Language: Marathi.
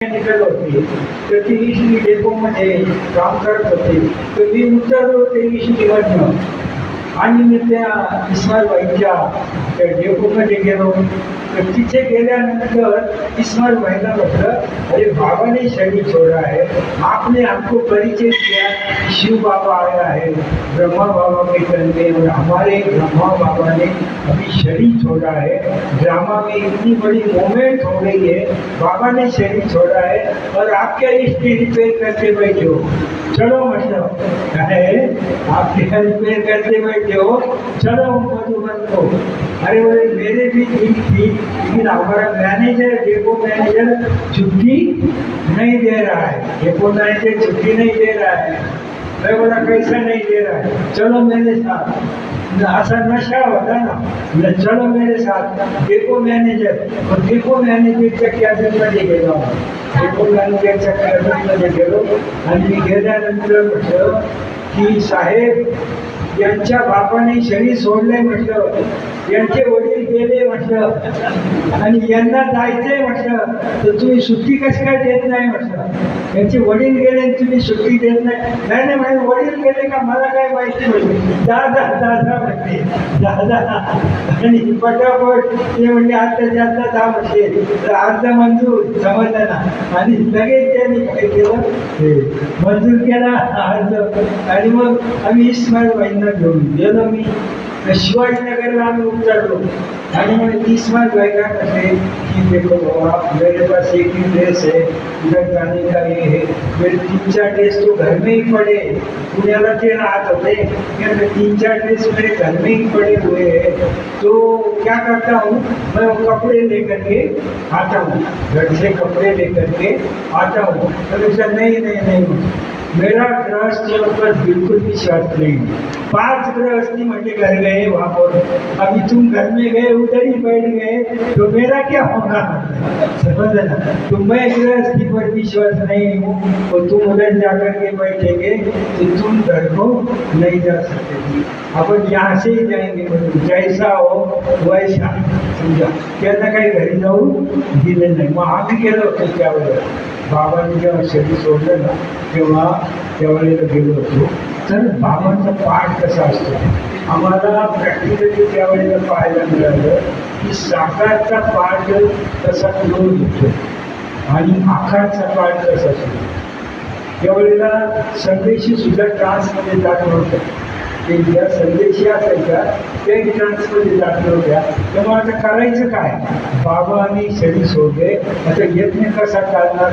मेकॅनिकल होते, तर ती इशनी डेपोमध्ये काम करत होते. तर मी उतरलो ते इशनीमधनं आणि मी त्या इस्माईलबाईच्या त्या डेपोमध्ये गेलो. तर तिथे गेल्यानंतर इस्माईलबाईला म्हटलं, अरे बाबा ने शरीर छोड़ा है, आपने हमको परिचय दिया, शिव बाबा आया है ब्रह्मा बाबा के तन और हमारे ब्रह्मा बाबा ने अभी शरीर छोड़ा है. ड्रामा में इतनी बड़ी मोमेंट हो गई है, बाबा ने शरीर छोड़ा है और आप क्या इसकी रिपेयर करते बैठे हो. चलो मतलब है आप क्या रिपेयर करते बैठे हो, चलो मधुबन को. अरे बोले मेरे भी ठीक थी, लेकिन हमारा मैनेजर डेपो मैनेजर छुट्टी नहीं दे रहा है. डेपो मैनेजर छुट्टी नहीं दे रहा है. मैं बोला कैसा नहीं दे रहा है, चलो मेरे साथ. ऐसा नशा होता ना, चलो मेरे साथ. डेपो मैनेजर और डेपो मैनेजरच्या कॅबिनमध्ये गेलो. डेपो मॅनेजरच्या कॅबिनमध्ये गेलो आणि मी गेल्यानंतर म्हटलं की साहेब यांच्या बापाने शरीर सोडले म्हटलं, यांचे वडील गेले म्हटलं आणि यांना जायचंय म्हटलं, तर तुम्ही सुट्टी कशी काय देत नाही म्हटलं. यांचे वडील गेले आणि तुम्ही सुट्टी देत नाही. नाही नाही म्हणे वडील गेले का मला काय माहिती म्हटलं. दादा दादा म्हणते दादा आणि पटापट ते म्हणजे आता आता दहा म्हटले तर अर्ध मंजूर समजलं ना. आणि लगेच त्यांनी काय केलं, मंजूर केला अर्ध. आणि मग आम्ही इस्माईलबाईंना घेऊन गेलो. मी शिवाजीनगरला आम्ही उतरलो आणि मग इस्माईलबाई काय करते की देखो बाबा मेरे पास एक ही ड्रेस है, इधर जाने का ये है, मेरे 3-4 ड्रेस तो घर में ही पड़े. पुण्याला ते राहत होते, 3-4 ड्रेस मेरे घर में ही पड़े हुए हैं, तो क्या करता हूँ मैं कपड़े लेकर के आता हूँ, घर से कपड़े लेकर के आता हूँ. तो नहीं नहीं नहीं मेरा गृहस्थियों पर बिल्कुल विश्वास नहीं. 5 गृहस्थी मुझे घर गए वहाँ पर, अभी तुम घर में गए उधर ही बैठ गए तो मेरा क्या होगा, समझ ना. तो मैं गृहस्थी पर विश्वास नहीं हूँ, तो तुम उधर जाकर के बैठेंगे तो तुम घर को नहीं जा सकते. अपन यहाँ से ही जाएंगे, जैसा हो वैसा. समझा. त्यांना काही घरी जाऊ दिलं नाही. मग आम्ही गेलो होतो त्यावेळेला बाबांनी जेव्हा शरीर सोडलं ना त्यावेळेला गेलो होतो. तर बाबांचा पाठ कसा असतो आम्हाला प्रॅक्टिकली त्यावेळेला पाहायला मिळालं की साकारचा पाठ कसा क्लोज होतो आणि आकारचा पाठ कसा असतो. त्यावेळेला संदेशी सुद्धा ट्रान्समध्ये जात नव्हतं. ते ज्या संदेशी असायच्या ते ट्रान्समध्ये जात नव्हत्या. तेव्हा आता करायचं काय, बाबा आणि शरीर सोडले, आता यज्ञ कसा चालणार.